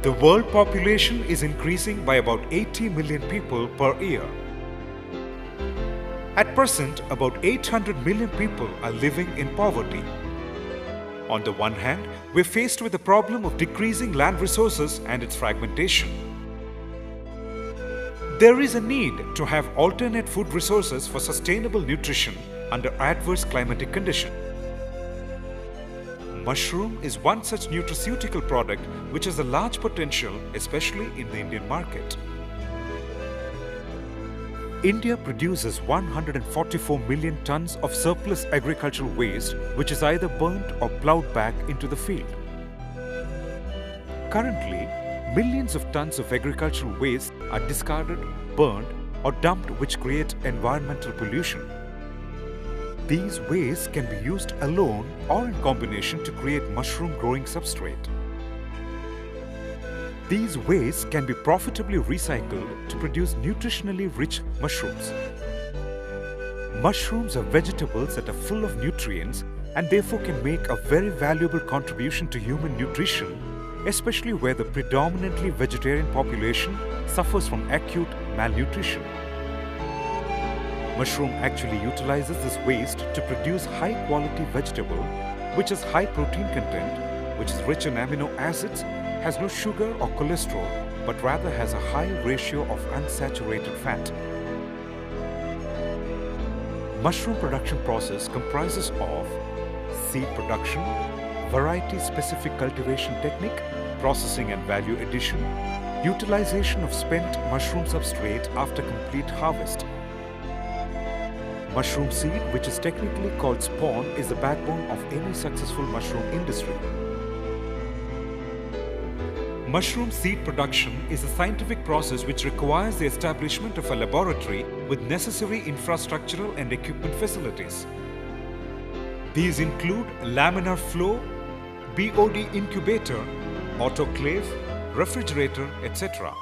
The world population is increasing by about 80 million people per year. At present, about 800 million people are living in poverty. On the one hand, we're faced with the problem of decreasing land resources and its fragmentation. There is a need to have alternate food resources for sustainable nutrition under adverse climatic conditions. Mushroom is one such nutraceutical product which has a large potential, especially in the Indian market. India produces 144 million tons of surplus agricultural waste which is either burnt or ploughed back into the field. Currently, millions of tons of agricultural waste are discarded, burned or dumped, which create environmental pollution. These wastes can be used alone or in combination to create mushroom growing substrate. These wastes can be profitably recycled to produce nutritionally rich mushrooms. Mushrooms are vegetables that are full of nutrients and therefore can make a very valuable contribution to human nutrition, especially where the predominantly vegetarian population suffers from acute malnutrition. Mushroom actually utilizes this waste to produce high-quality vegetable which has high protein content, which is rich in amino acids, has no sugar or cholesterol, but rather has a high ratio of unsaturated fat. Mushroom production process comprises of seed production, variety-specific cultivation technique, processing and value addition, utilization of spent mushroom substrate after complete harvest. Mushroom seed, which is technically called spawn, is the backbone of any successful mushroom industry. Mushroom seed production is a scientific process which requires the establishment of a laboratory with necessary infrastructural and equipment facilities. These include laminar flow, BOD incubator, autoclave, refrigerator, etc.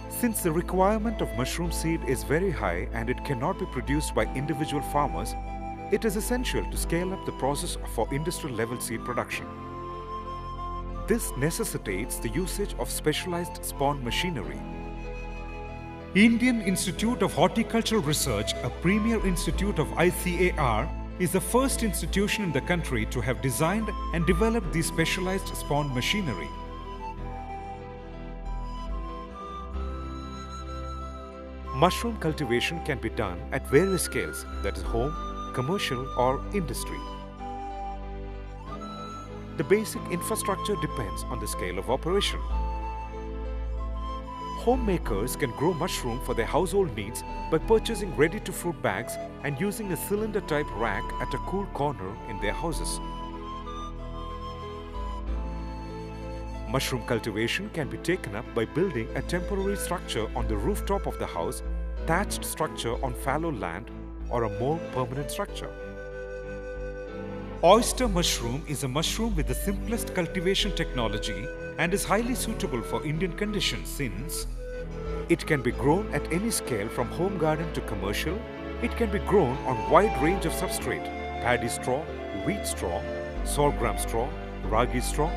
Since the requirement of mushroom seed is very high and it cannot be produced by individual farmers, it is essential to scale up the process for industrial level seed production. This necessitates the usage of specialized spawn machinery. Indian Institute of Horticultural Research, a premier institute of ICAR, is the first institution in the country to have designed and developed these specialized spawn machinery. Mushroom cultivation can be done at various scales, that is home, commercial or industry. The basic infrastructure depends on the scale of operation. Homemakers can grow mushroom for their household needs by purchasing ready-to-fruit bags and using a cylinder-type rack at a cool corner in their houses. Mushroom cultivation can be taken up by building a temporary structure on the rooftop of the house, thatched structure on fallow land, or a more permanent structure. Oyster mushroom is a mushroom with the simplest cultivation technology and is highly suitable for Indian conditions since it can be grown at any scale from home garden to commercial. It can be grown on wide range of substrate: paddy straw, wheat straw, sorghum straw, ragi straw,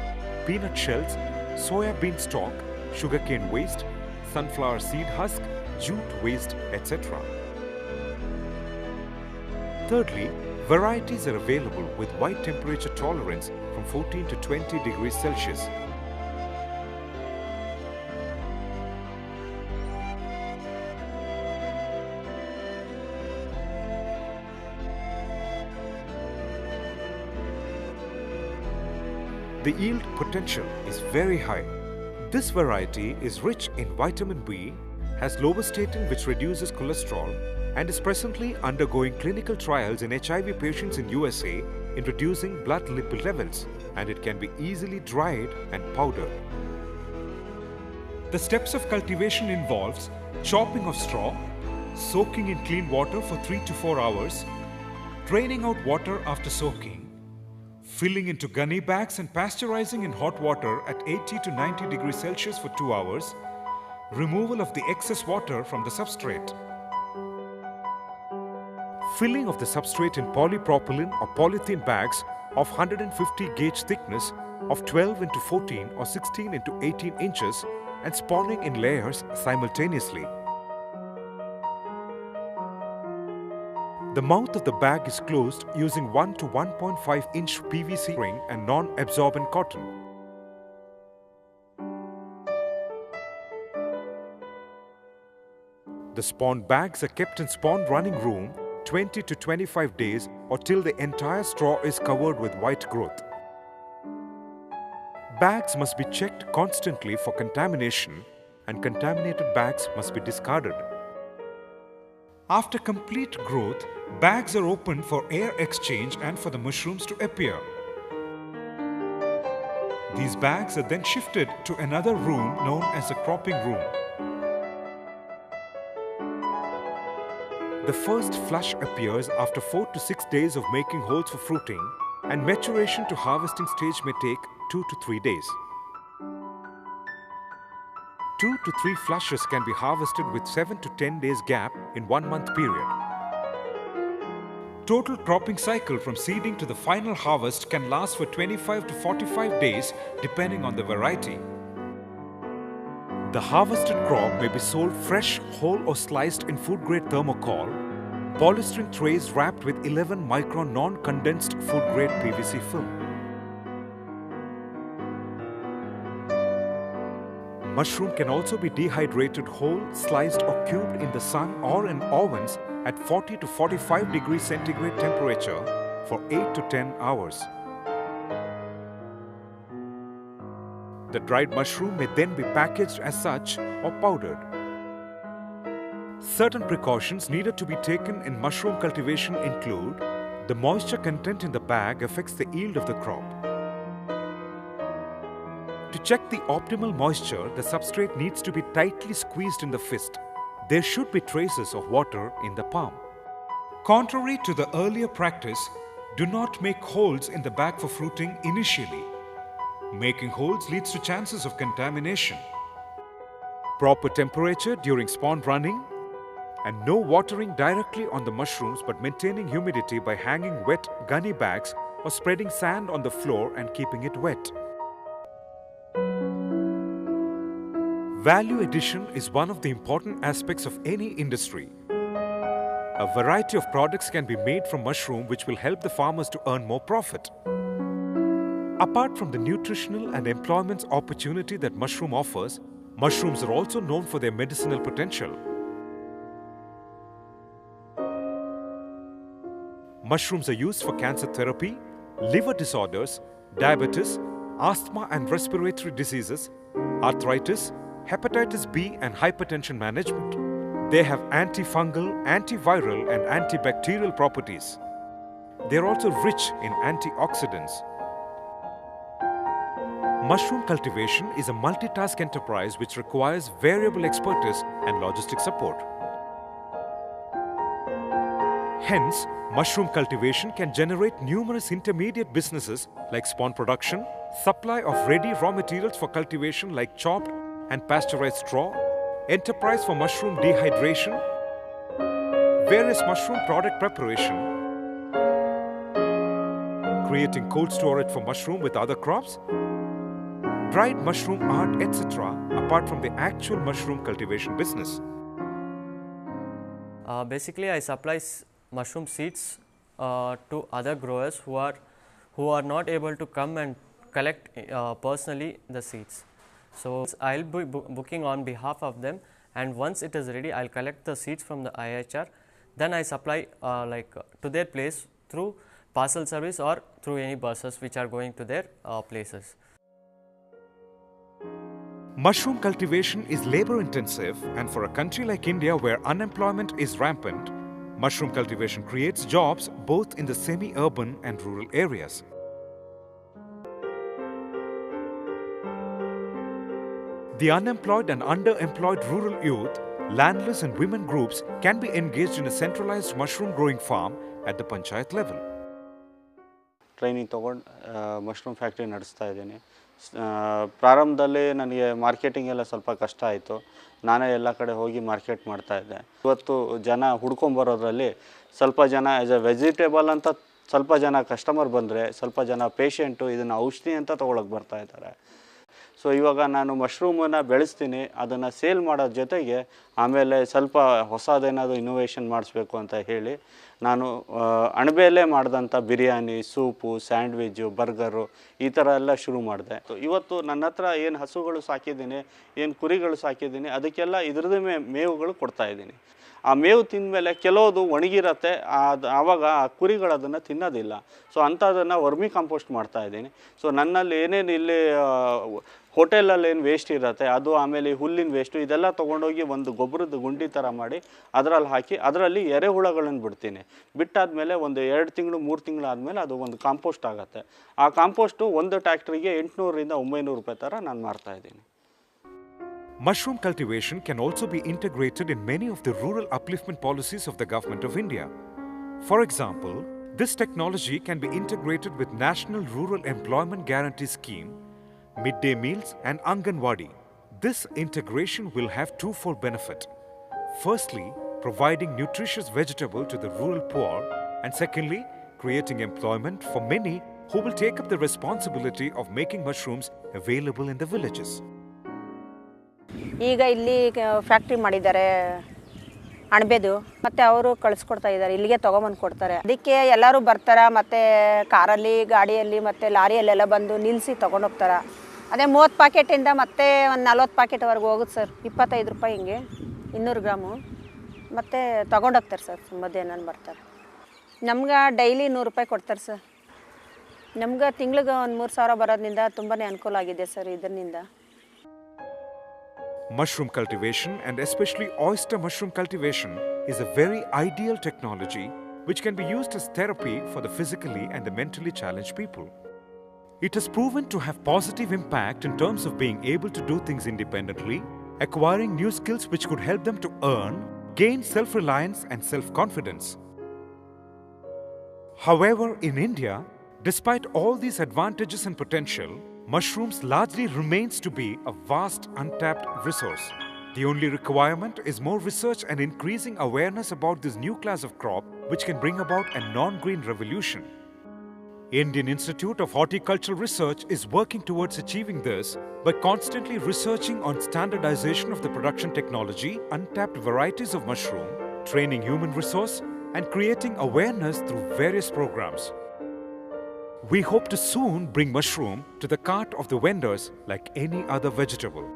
peanut shells, soya bean stalk, sugarcane waste, sunflower seed husk, jute waste, etc. Thirdly, varieties are available with wide temperature tolerance from 14 to 20 degrees Celsius. The yield potential is very high. This variety is rich in vitamin B, has lower statin which reduces cholesterol, and is presently undergoing clinical trials in HIV patients in USA in reducing blood lipid levels, and it can be easily dried and powdered. The steps of cultivation involves chopping of straw, soaking in clean water for 3 to 4 hours, draining out water after soaking, filling into gunny bags and pasteurizing in hot water at 80 to 90 degrees Celsius for 2 hours, removal of the excess water from the substrate. Filling of the substrate in polypropylene or polythene bags of 150 gauge thickness of 12 into 14 or 16 into 18 inches and spawning in layers simultaneously. The mouth of the bag is closed using 1 to 1.5 inch PVC ring and non-absorbent cotton. The spawn bags are kept in spawn running room 20 to 25 days or till the entire straw is covered with white growth. Bags must be checked constantly for contamination and contaminated bags must be discarded. After complete growth, bags are opened for air exchange and for the mushrooms to appear. These bags are then shifted to another room known as the cropping room. The first flush appears after 4 to 6 days of making holes for fruiting, and maturation to harvesting stage may take 2 to 3 days. 2 to 3 flushes can be harvested with 7 to 10 days gap in 1 month period. Total cropping cycle from seeding to the final harvest can last for 25 to 45 days depending on the variety. The harvested crop may be sold fresh, whole or sliced in food-grade thermocol, polystyrene trays wrapped with 11 micron non-condensed food-grade PVC film. Mushroom can also be dehydrated whole, sliced or cubed in the sun or in ovens at 40 to 45 degrees centigrade temperature for 8 to 10 hours. The dried mushroom may then be packaged as such or powdered. Certain precautions needed to be taken in mushroom cultivation include: the moisture content in the bag affects the yield of the crop. To check the optimal moisture, the substrate needs to be tightly squeezed in the fist. There should be traces of water in the palm. Contrary to the earlier practice, do not make holes in the bag for fruiting initially. Making holes leads to chances of contamination. Proper temperature during spawn running, and no watering directly on the mushrooms but maintaining humidity by hanging wet gunny bags or spreading sand on the floor and keeping it wet. Value addition is one of the important aspects of any industry. A variety of products can be made from mushroom which will help the farmers to earn more profit. Apart from the nutritional and employment opportunity that mushroom offers, mushrooms are also known for their medicinal potential. Mushrooms are used for cancer therapy, liver disorders, diabetes, asthma and respiratory diseases, arthritis, hepatitis B and hypertension management. They have antifungal, antiviral and antibacterial properties. They are also rich in antioxidants. Mushroom cultivation is a multitask enterprise which requires variable expertise and logistic support. Hence, mushroom cultivation can generate numerous intermediate businesses like spawn production, supply of ready raw materials for cultivation like chopped and pasteurized straw, enterprise for mushroom dehydration, various mushroom product preparation, creating cold storage for mushroom with other crops, dried mushroom art, etc., apart from the actual mushroom cultivation business. Basically, I supply mushroom seeds to other growers who are not able to come and collect personally the seeds. So I'll be booking on behalf of them, and once it is ready, I'll collect the seeds from the IHR. Then I supply to their place through parcel service or through any buses which are going to their places. Mushroom cultivation is labor intensive, and for a country like India where unemployment is rampant, mushroom cultivation creates jobs both in the semi-urban and rural areas. The unemployed and underemployed rural youth, landless and women groups can be engaged in a centralized mushroom growing farm at the panchayat level. Training ತೊಗೊಂಡು mushroom factory ನಡೆಸ್ತಾ ಇದ್ದೀನಿ. ಪ್ರಾರಂಭದಲ್ಲಿ ನನಗೆ marketing ಎಲ್ಲ ಸ್ವಲ್ಪ ಕಷ್ಟ ಆಯಿತು. ನಾನೇ ಎಲ್ಲ ಕಡೆ ಹೋಗಿ ಮಾರ್ಕೆಟ್ ಮಾಡ್ತಾಯಿದ್ದೆ. ಇವತ್ತು ಜನ ಹುಡ್ಕೊಂಬರೋದ್ರಲ್ಲಿ ಸ್ವಲ್ಪ ಜನ ಆ್ಯಸ್ ಎ ವೆಜಿಟೇಬಲ್ ಅಂತ ಸ್ವಲ್ಪ ಜನ ಕಸ್ಟಮರ್ ಬಂದರೆ ಸ್ವಲ್ಪ ಜನ ಪೇಷಂಟು ಇದನ್ನು ಔಷಧಿ ಅಂತ ತೊಗೊಳಕ್ಕೆ ಬರ್ತಾ ಇದ್ದಾರೆ. ಸೊ ಇವಾಗ ನಾನು ಮಶ್ರೂಮನ್ನು ಬೆಳೆಸ್ತೀನಿ, ಅದನ್ನು ಸೇಲ್ ಮಾಡೋದ್ರ ಜೊತೆಗೆ ಆಮೇಲೆ ಸ್ವಲ್ಪ ಹೊಸದೇನಾದರೂ ಇನೋವೇಷನ್ ಮಾಡಿಸ್ಬೇಕು ಅಂತ ಹೇಳಿ ನಾನು ಅಣಬೆಯಲ್ಲೇ ಮಾಡಿದಂಥ ಬಿರಿಯಾನಿ, ಸೂಪು, ಸ್ಯಾಂಡ್ವಿಚ್ಚು, ಬರ್ಗರು ಈ ಥರ ಎಲ್ಲ ಶುರು ಮಾಡಿದೆ. ಇವತ್ತು ನನ್ನ ಹತ್ರ ಏನು ಹಸುಗಳು ಸಾಕಿದ್ದೀನಿ, ಏನು ಕುರಿಗಳು ಸಾಕಿದ್ದೀನಿ, ಅದಕ್ಕೆಲ್ಲ ಇದ್ರದ್ದು ಮೇವುಗಳು ಕೊಡ್ತಾಯಿದ್ದೀನಿ. ಆ ಮೇವು ತಿಂದಮೇಲೆ ಕೆಲವೊಂದು ಒಣಗಿರತ್ತೆ, ಆವಾಗ ಆ ಕುರಿಗಳು ಅದನ್ನು ತಿನ್ನೋದಿಲ್ಲ. ಸೊ ಅಂಥದನ್ನು ವರ್ಮಿ ಕಾಂಪೋಸ್ಟ್ ಮಾಡ್ತಾಯಿದ್ದೀನಿ. ಸೊ ನನ್ನಲ್ಲಿ ಏನೇನು ಇಲ್ಲಿ ಹೋಟೆಲಲ್ಲಿ ಏನು ವೇಸ್ಟ್ ಇರುತ್ತೆ ಅದು, ಆಮೇಲೆ ಹುಲ್ಲಿನ ವೇಸ್ಟು, ಇದೆಲ್ಲ ತೊಗೊಂಡೋಗಿ ಒಂದು ಗೊಬ್ಬರದ ಗುಂಡಿ ಥರ ಮಾಡಿ ಅದರಲ್ಲಿ ಹಾಕಿ ಅದರಲ್ಲಿ ಎರೆಹುಳಗಳನ್ನು ಬಿಡ್ತೀನಿ. ಬಿಟ್ಟಾದಮೇಲೆ ಒಂದು 2 ತಿಂಗಳು 3 ತಿಂಗಳು ಆದಮೇಲೆ ಅದು ಒಂದು ಕಾಂಪೋಸ್ಟ್ ಆಗುತ್ತೆ. ಆ ಕಾಂಪೋಸ್ಟು ಒಂದು ಟ್ಯಾಕ್ಟ್ರಿಗೆ 800ರಿಂದ 900 ರೂಪಾಯಿ ಥರ ನಾನು ಮಾರ್ತಾಯಿದ್ದೀನಿ. Mushroom cultivation can also be integrated in many of the rural upliftment policies of the Government of India. For example, this technology can be integrated with National Rural Employment Guarantee Scheme, midday meals and Anganwadi. This integration will have twofold benefit. Firstly, providing nutritious vegetable to the rural poor, and secondly, creating employment for many who will take up the responsibility of making mushrooms available in the villages. ಈಗ ಇಲ್ಲಿ factory ಮಾಡಿದ್ದಾರೆ ಅಣಬೆದು, ಮತ್ತು ಅವರು ಕಳಿಸ್ಕೊಡ್ತಾ ಇದ್ದಾರೆ, ಇಲ್ಲಿಗೆ ತೊಗೊಂಬಂದು ಕೊಡ್ತಾರೆ. ಅದಕ್ಕೆ ಎಲ್ಲರೂ ಬರ್ತಾರೆ, ಮತ್ತು ಕಾರಲ್ಲಿ, ಗಾಡಿಯಲ್ಲಿ ಮತ್ತು ಲಾರಿಯಲ್ಲೆಲ್ಲ ಬಂದು ನಿಲ್ಲಿಸಿ ತೊಗೊಂಡೋಗ್ತಾರೆ. ಅದೇ 30 ಪ್ಯಾಕೆಟಿಂದ ಮತ್ತೆ ಒಂದು 40 ಪ್ಯಾಕೆಟ್ವರೆಗೂ ಹೋಗುತ್ತೆ ಸರ್. 25 ರೂಪಾಯಿ ಹಿಂಗೆ 200 ಗ್ರಾಮು ಮತ್ತು ತೊಗೊಂಡೋಗ್ತಾರೆ ಸರ್. ಮಧ್ಯಾಹ್ನ ಬರ್ತಾರೆ. ನಮ್ಗೆ ಡೈಲಿ 100 ರೂಪಾಯಿ ಕೊಡ್ತಾರೆ ಸರ್. ನಮ್ಗೆ ತಿಂಗ್ಳಿಗೆ ಒಂದು 3000 ಬರೋದ್ರಿಂದ ತುಂಬಾ ಅನುಕೂಲ ಆಗಿದೆ ಸರ್ ಇದರಿಂದ. Mushroom cultivation, and especially oyster mushroom cultivation, is a very ideal technology which can be used as therapy for the physically and the mentally challenged people. It has proven to have positive impact in terms of being able to do things independently, acquiring new skills which could help them to earn, gain self-reliance and self-confidence. However, in India, despite all these advantages and potential, mushrooms largely remains to be a vast untapped resource. The only requirement is more research and increasing awareness about this new class of crop which can bring about a non-green revolution. Indian Institute of Horticultural Research is working towards achieving this by constantly researching on standardization of the production technology, untapped varieties of mushroom, training human resource, and creating awareness through various programs. We hope to soon bring mushroom to the cart of the vendors like any other vegetable.